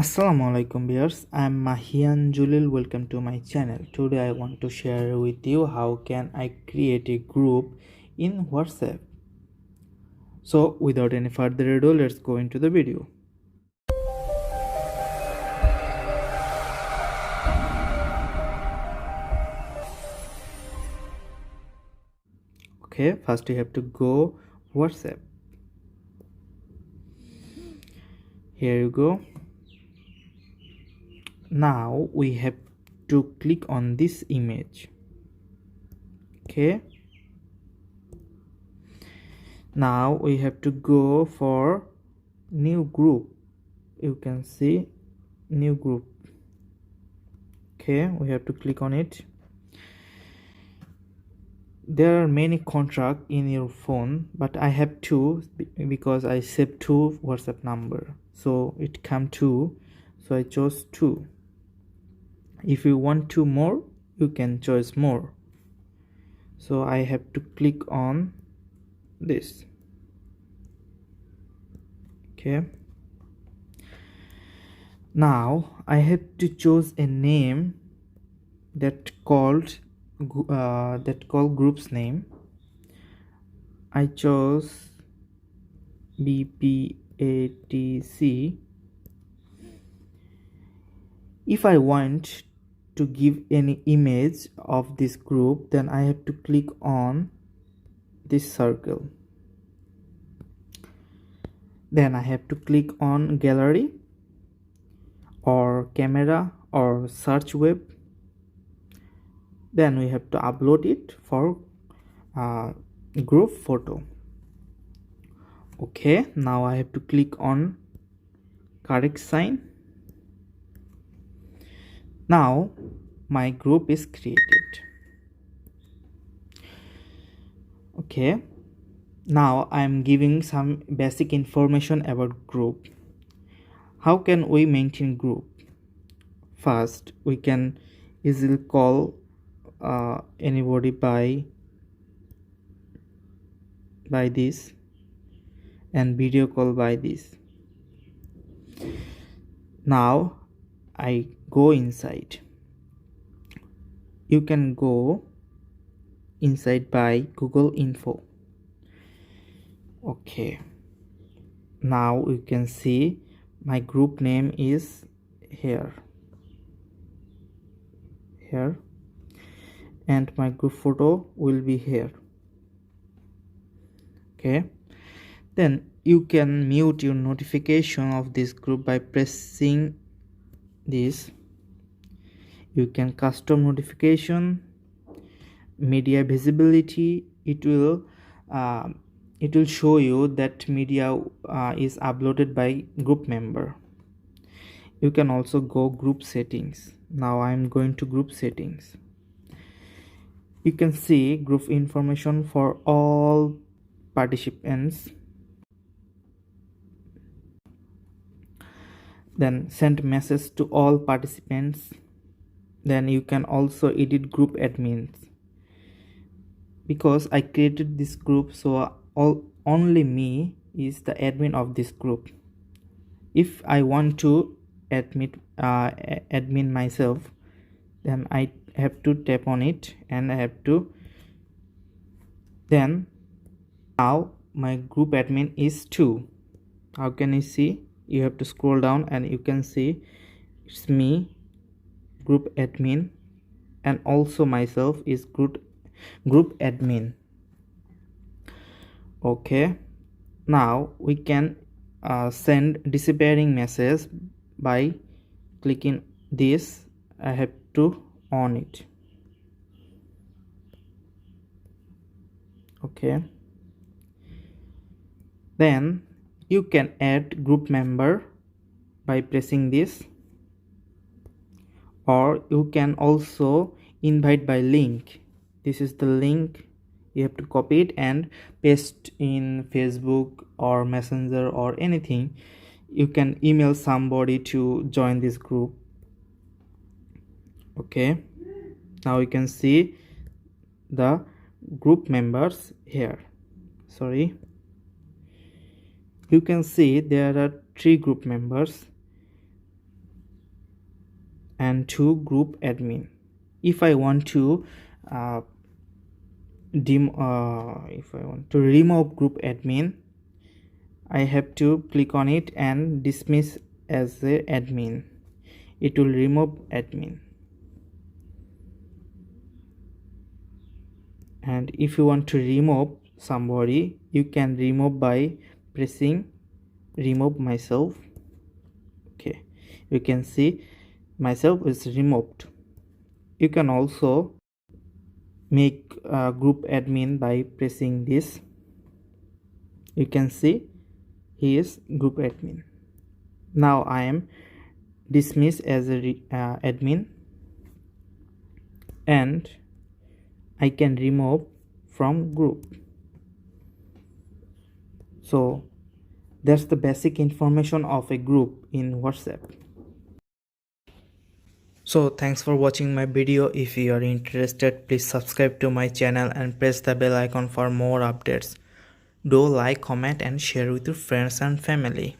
Assalamualaikum viewers, I am Mahian Jalil. Welcome to my channel. Today I want to share with you how can I create a group in WhatsApp. So without any further ado, let's go into the video. Okay, first you have to go WhatsApp. Here you go. Now we have to click on this image. Okay, now we have to go for new group. You can see new group. Okay, we have to click on it. There are many contacts in your phone, but I have two because I saved two WhatsApp number, so it come two, so I chose two. If you want two more, you can choose more. So I have to click on this. Okay, now I have to choose a name that called group's name. I chose BPATC. If I want to give any image of this group, then I have to click on this circle. Then I have to click on gallery or camera or search web. Then we have to upload it for group photo. Okay, now I have to click on correct sign. Now my group is created. Okay, now I am giving some basic information about group. How can we maintain group? First, we can easily call anybody by this, and video call by this. Now I go inside. You can go inside by Google Info. Okay, now you can see my group name is here, and my group photo will be here. Okay, then you can mute your notification of this group by pressing this. You can custom notification, media visibility. It will show you that media is uploaded by group member. You can also go group settings. Now I am going to group settings. You can see group information for all participants. Then send message to all participants. Then you can also edit group admins. Because I created this group, so only me is the admin of this group. If I want to admin myself, then I have to tap on it, and I have to. Then now my group admin is 2. How can you see? You have to scroll down and you can see it's me, group admin, and also myself is group admin. Okay, now we can send disappearing message by clicking this. I have to on it. Okay, then you can add group member by pressing this, or you can also invite by link. This is the link. You have to copy it and paste in Facebook or Messenger or anything. You can email somebody to join this group. Okay, now you can see the group members here. Sorry, you can see there are 3 group members. and to group admin. If I want to remove group admin, I have to click on it and dismiss as the admin. It will remove admin. And if you want to remove somebody, you can remove by pressing remove myself. Okay, you can see myself is removed. You can also make a group admin by pressing this. You can see he is group admin. Now I am dismissed as a admin, and I can remove from group. So that's the basic information of a group in WhatsApp. So thanks for watching my video. If you are interested, please subscribe to my channel and press the bell icon for more updates. Do like, comment and share with your friends and family.